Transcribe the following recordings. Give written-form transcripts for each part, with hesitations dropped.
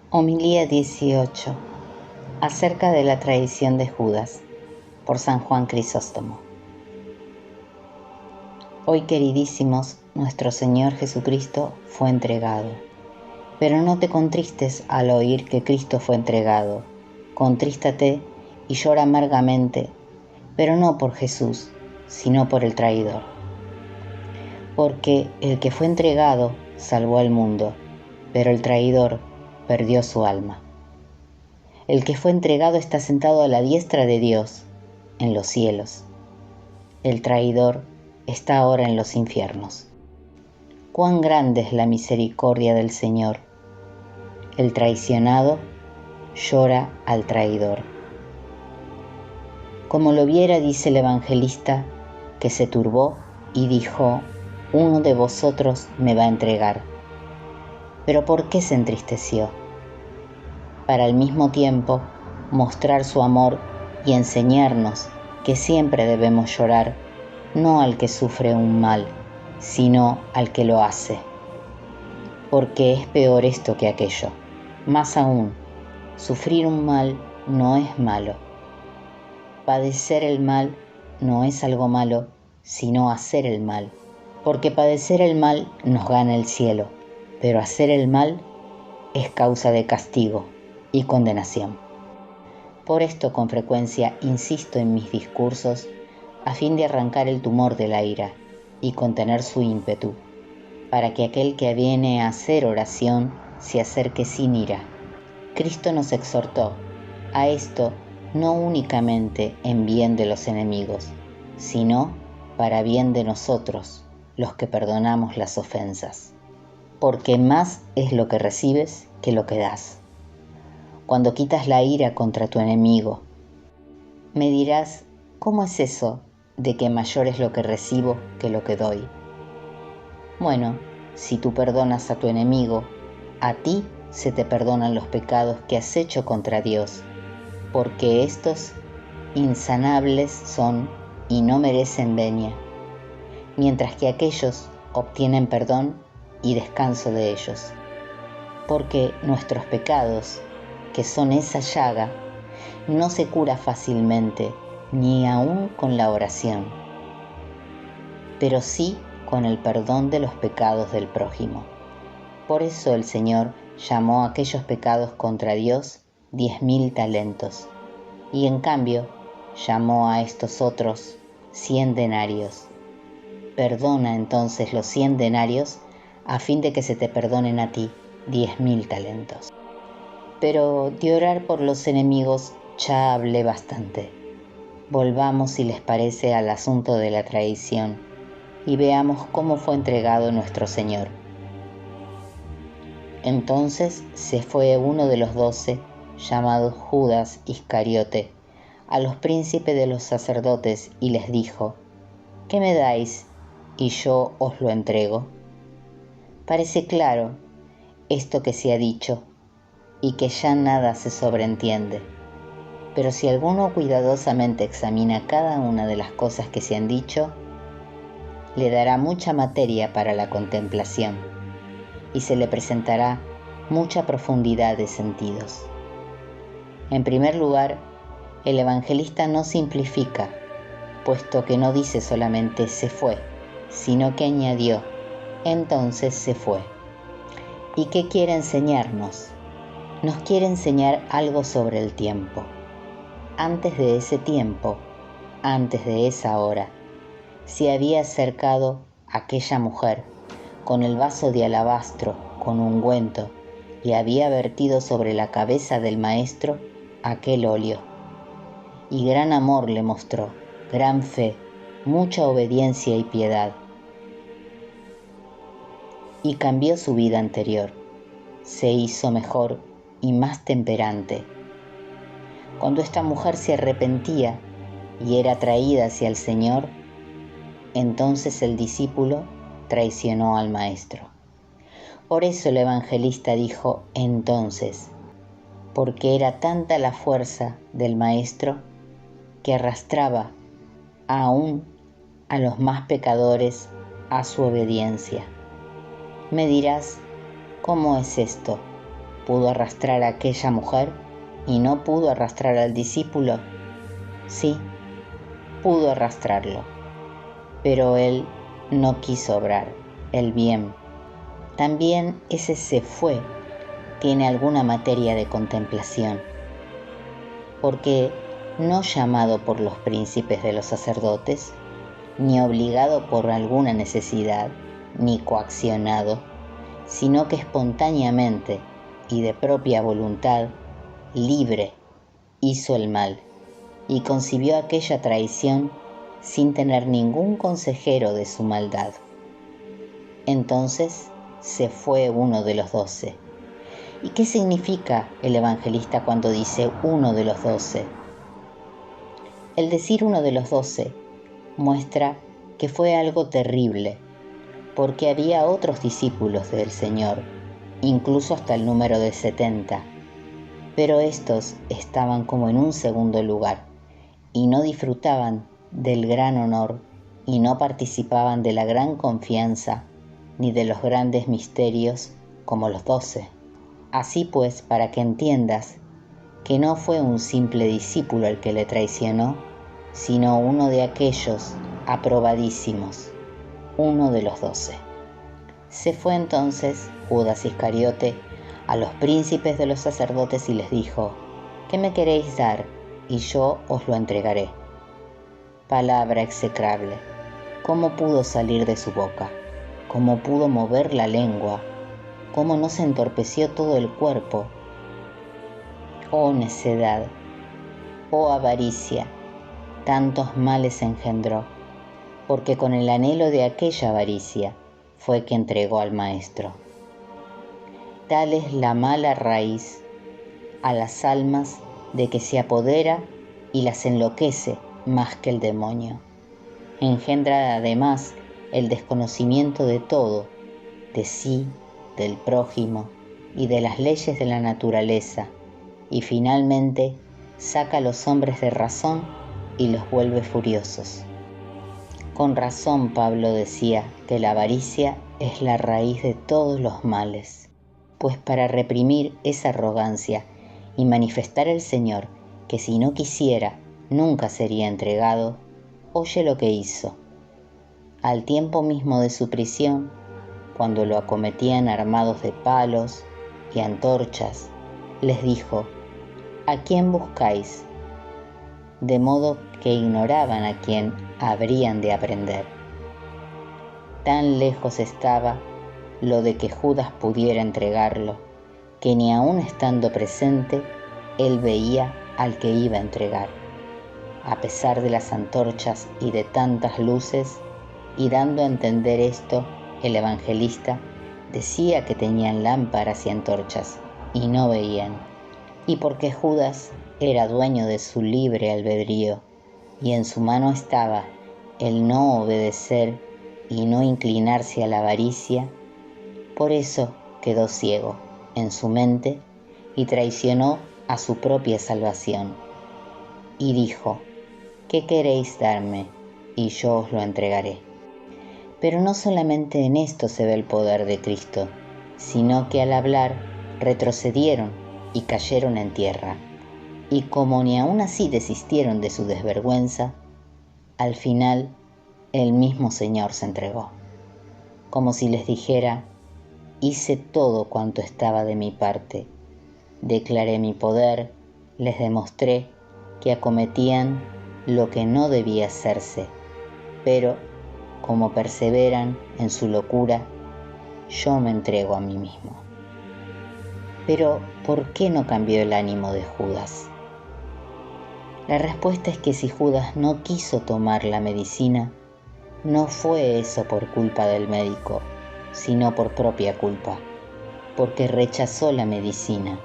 Homilía 18. Acerca de la traición de Judas, por San Juan Crisóstomo. Hoy, queridísimos, nuestro Señor Jesucristo fue entregado. Pero no te contristes al oír que Cristo fue entregado. Contrístate y llora amargamente, pero no por Jesús, sino por el traidor. Porque el que fue entregado salvó al mundo, pero el traidor perdió su alma. El que fue entregado está sentado a la diestra de Dios, en los cielos. El traidor está ahora en los infiernos. Cuán grande es la misericordia del Señor. El traicionado llora al traidor. Como lo viera, dice el evangelista, que se turbó y dijo: uno de vosotros me va a entregar. Pero ¿por qué se entristeció? Para al mismo tiempo mostrar su amor y enseñarnos que siempre debemos llorar, no al que sufre un mal, sino al que lo hace. Porque es peor esto que aquello. Más aún, sufrir un mal no es malo. Padecer el mal no es algo malo, sino hacer el mal. Porque padecer el mal nos gana el cielo, pero hacer el mal es causa de castigo y condenación. Por esto con frecuencia insisto en mis discursos a fin de arrancar el tumor de la ira y contener su ímpetu, para que aquel que viene a hacer oración se acerque sin ira. Cristo nos exhortó a esto no únicamente en bien de los enemigos, sino para bien de nosotros, los que perdonamos las ofensas. Porque más es lo que recibes que lo que das. Cuando quitas la ira contra tu enemigo, me dirás: ¿cómo es eso de que mayor es lo que recibo que lo que doy? Bueno, si tú perdonas a tu enemigo, a ti se te perdonan los pecados que has hecho contra Dios, porque estos insanables son y no merecen venia, mientras que aquellos obtienen perdón y descanso de ellos. Porque nuestros pecados, que son esa llaga, no se cura fácilmente, ni aun con la oración, pero sí con el perdón de los pecados del prójimo. Por eso el Señor llamó a aquellos pecados contra Dios 10.000 talentos, y en cambio llamó a estos otros 100 denarios. Perdona entonces los 100 denarios a fin de que se te perdonen a ti 10.000 talentos. Pero de orar por los enemigos ya hablé bastante. Volvamos, si les parece, al asunto de la traición y veamos cómo fue entregado nuestro Señor. Entonces se fue uno de los 12, llamado Judas Iscariote, a los príncipes de los sacerdotes y les dijo: ¿qué me dais y yo os lo entrego? Parece claro esto que se ha dicho y que ya nada se sobreentiende. Pero si alguno cuidadosamente examina cada una de las cosas que se han dicho, le dará mucha materia para la contemplación y se le presentará mucha profundidad de sentidos. En primer lugar, el evangelista no simplifica, puesto que no dice solamente se fue, sino que añadió entonces se fue. ¿Y qué quiere enseñarnos? Nos quiere enseñar algo sobre el tiempo. Antes de ese tiempo, antes de esa hora, se había acercado aquella mujer con el vaso de alabastro con ungüento y había vertido sobre la cabeza del maestro aquel óleo. Y gran amor le mostró, gran fe, mucha obediencia y piedad. Y cambió su vida anterior, se hizo mejor y más temperante. Cuando esta mujer se arrepentía y era traída hacia el Señor, entonces el discípulo traicionó al maestro. Por eso el evangelista dijo entonces, porque era tanta la fuerza del maestro que arrastraba aún a los más pecadores a su obediencia. Me dirás: ¿cómo es esto? ¿Pudo arrastrar a aquella mujer y no pudo arrastrar al discípulo? Sí, pudo arrastrarlo, pero él no quiso obrar el bien. También ese se fue tiene alguna materia de contemplación, porque no llamado por los príncipes de los sacerdotes, ni obligado por alguna necesidad, ni coaccionado, sino que espontáneamente y de propia voluntad, libre, hizo el mal y concibió aquella traición sin tener ningún consejero de su maldad. Entonces se fue uno de los 12. ¿Y qué significa el evangelista cuando dice uno de los 12? El decir uno de los 12 muestra que fue algo terrible, porque había otros discípulos del Señor, incluso hasta el número de 70, pero estos estaban como en un segundo lugar y no disfrutaban del gran honor y no participaban de la gran confianza ni de los grandes misterios como los 12. Así pues, para que entiendas que no fue un simple discípulo el que le traicionó, sino uno de aquellos aprobadísimos, uno de los 12. Se fue entonces Judas Iscariote a los príncipes de los sacerdotes y les dijo: ¿qué me queréis dar? Y yo os lo entregaré. Palabra execrable. ¿Cómo pudo salir de su boca? ¿Cómo pudo mover la lengua? ¿Cómo no se entorpeció todo el cuerpo? Oh necedad, oh avaricia, tantos males engendró, porque con el anhelo de aquella avaricia fue que entregó al Maestro. Tal es la mala raíz a las almas de que se apodera y las enloquece más que el demonio. Engendra además el desconocimiento de todo, de sí, del prójimo y de las leyes de la naturaleza, y finalmente saca a los hombres de razón y los vuelve furiosos. Con razón Pablo decía que la avaricia es la raíz de todos los males, pues para reprimir esa arrogancia y manifestar al Señor que si no quisiera nunca sería entregado, oye lo que hizo. Al tiempo mismo de su prisión, cuando lo acometían armados de palos y antorchas, les dijo: ¿a quién buscáis? De modo que ignoraban a quién habrían de aprender. Tan lejos estaba lo de que Judas pudiera entregarlo, que ni aun estando presente, él veía al que iba a entregar. A pesar de las antorchas y de tantas luces, y dando a entender esto, el evangelista decía que tenían lámparas y antorchas, y no veían. Y porque Judas era dueño de su libre albedrío, y en su mano estaba el no obedecer y no inclinarse a la avaricia, por eso quedó ciego en su mente y traicionó a su propia salvación. Y dijo: ¿qué queréis darme? Y yo os lo entregaré. Pero no solamente en esto se ve el poder de Cristo, sino que al hablar retrocedieron y cayeron en tierra, y como ni aun así desistieron de su desvergüenza, al final el mismo Señor se entregó, como si les dijera: hice todo cuanto estaba de mi parte, declaré mi poder, les demostré que acometían lo que no debía hacerse, pero como perseveran en su locura, yo me entrego a mí mismo. Pero, ¿por qué no cambió el ánimo de Judas? La respuesta es que si Judas no quiso tomar la medicina, no fue eso por culpa del médico, sino por propia culpa, porque rechazó la medicina.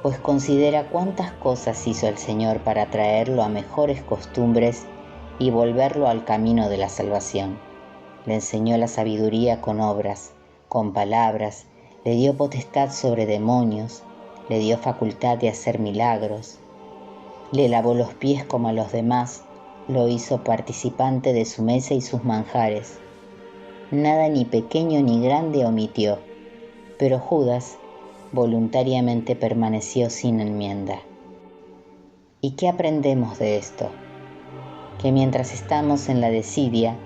Pues considera cuántas cosas hizo el Señor para traerlo a mejores costumbres y volverlo al camino de la salvación. Le enseñó la sabiduría con obras, con palabras, le dio potestad sobre demonios, le dio facultad de hacer milagros, le lavó los pies como a los demás, lo hizo participante de su mesa y sus manjares. Nada ni pequeño ni grande omitió, pero Judas voluntariamente permaneció sin enmienda. ¿Y qué aprendemos de esto? Que mientras estamos en la desidia,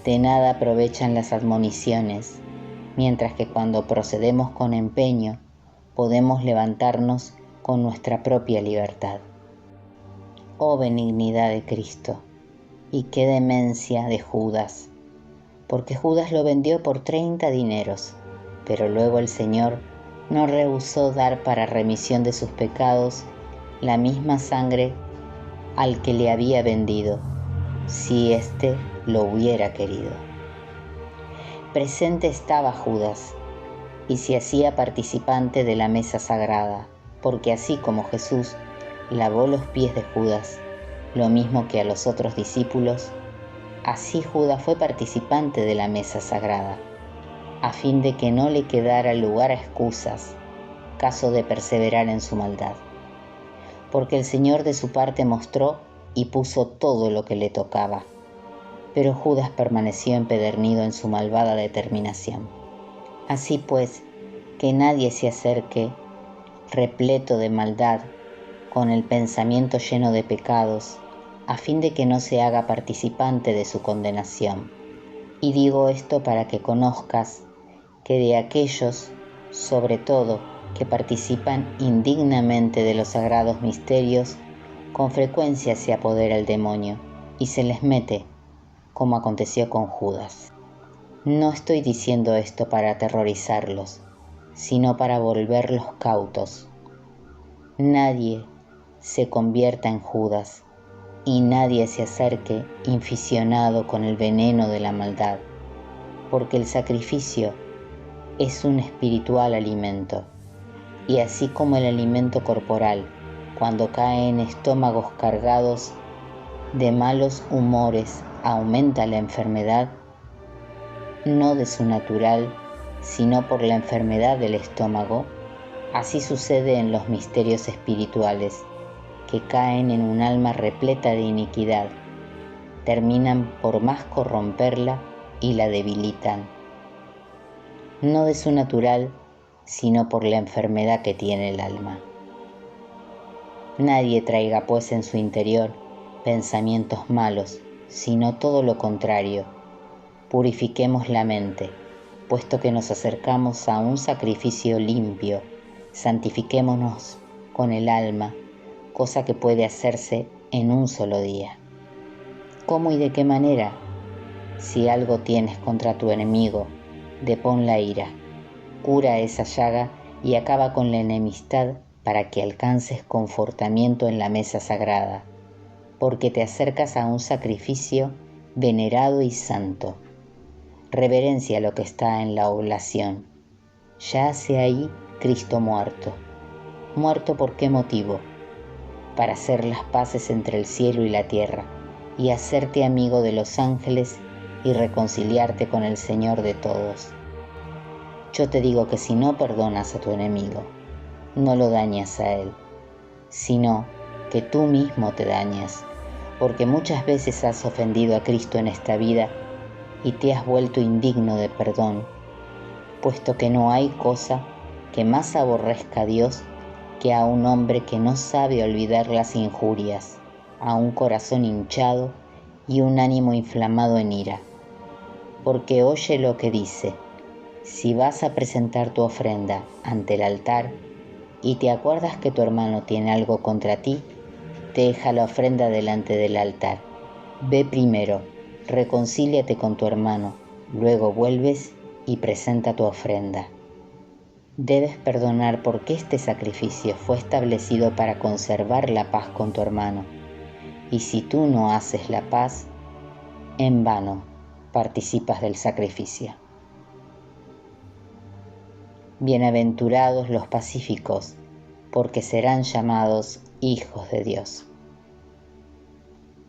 de nada aprovechan las admoniciones, mientras que cuando procedemos con empeño, podemos levantarnos con nuestra propia libertad. Oh benignidad de Cristo, y qué demencia de Judas, porque Judas lo vendió por 30 dineros, pero luego el Señor no rehusó dar para remisión de sus pecados la misma sangre al que le había vendido, si éste lo hubiera querido. Presente estaba Judas, y se hacía participante de la mesa sagrada, porque así como Jesús lavó los pies de Judas, lo mismo que a los otros discípulos, así Judas fue participante de la mesa sagrada, a fin de que no le quedara lugar a excusas, caso de perseverar en su maldad. Porque el Señor de su parte mostró y puso todo lo que le tocaba, pero Judas permaneció empedernido en su malvada determinación. Así pues, que nadie se acerque repleto de maldad, con el pensamiento lleno de pecados, a fin de que no se haga participante de su condenación. Y digo esto para que conozcas que de aquellos, sobre todo, que participan indignamente de los sagrados misterios, con frecuencia se apodera el demonio y se les mete, como aconteció con Judas. No estoy diciendo esto para aterrorizarlos, sino para volverlos cautos. Nadie se convierta en Judas y nadie se acerque inficionado con el veneno de la maldad, porque el sacrificio es un espiritual alimento, y así como el alimento corporal, cuando cae en estómagos cargados de malos humores, aumenta la enfermedad, no de su natural, sino por la enfermedad del estómago, así sucede en los misterios espirituales, que caen en un alma repleta de iniquidad, terminan por más corromperla y la debilitan, no de su natural, sino por la enfermedad que tiene el alma. Nadie traiga pues en su interior pensamientos malos, sino todo lo contrario. Purifiquemos la mente, puesto que nos acercamos a un sacrificio limpio, santifiquémonos con el alma, cosa que puede hacerse en un solo día. ¿Cómo y de qué manera? Si algo tienes contra tu enemigo, depón la ira, cura esa llaga y acaba con la enemistad para que alcances confortamiento en la mesa sagrada, porque te acercas a un sacrificio venerado y santo. Reverencia lo que está en la oblación. Yace ahí Cristo muerto. ¿Muerto por qué motivo? Para hacer las paces entre el cielo y la tierra, y hacerte amigo de los ángeles y reconciliarte con el Señor de todos. Yo te digo que si no perdonas a tu enemigo, no lo dañas a él, sino que tú mismo te dañas, porque muchas veces has ofendido a Cristo en esta vida y te has vuelto indigno de perdón, puesto que no hay cosa que más aborrezca a Dios que a un hombre que no sabe olvidar las injurias, a un corazón hinchado y un ánimo inflamado en ira. Porque oye lo que dice: si vas a presentar tu ofrenda ante el altar y te acuerdas que tu hermano tiene algo contra ti, deja la ofrenda delante del altar. Ve primero, reconcíliate con tu hermano, luego vuelves y presenta tu ofrenda. Debes perdonar porque este sacrificio fue establecido para conservar la paz con tu hermano. Y si tú no haces la paz, en vano participas del sacrificio. Bienaventurados los pacíficos, porque serán llamados hijos de Dios.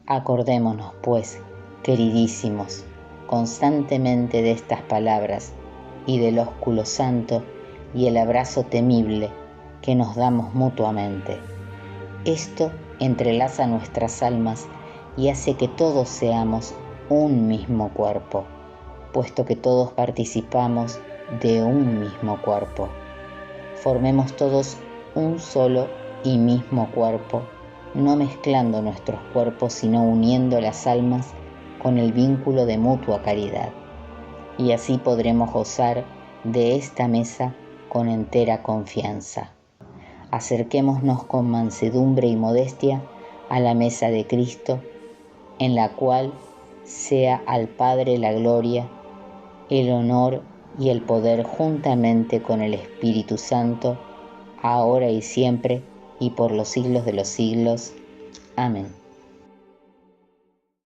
Acordémonos, pues, queridísimos, constantemente de estas palabras y del ósculo santo y el abrazo temible que nos damos mutuamente. Esto entrelaza nuestras almas y hace que todos seamos un mismo cuerpo, puesto que todos participamos de un mismo cuerpo. formemos todos un solo y mismo cuerpo, no mezclando nuestros cuerpos, sino uniendo las almas con el vínculo de mutua caridad. Y así podremos gozar de esta mesa con entera confianza. Acerquémonos con mansedumbre y modestia a la mesa de Cristo, en la cual sea al Padre la gloria, el honor y el poder juntamente con el Espíritu Santo, ahora y siempre, y por los siglos de los siglos. Amén.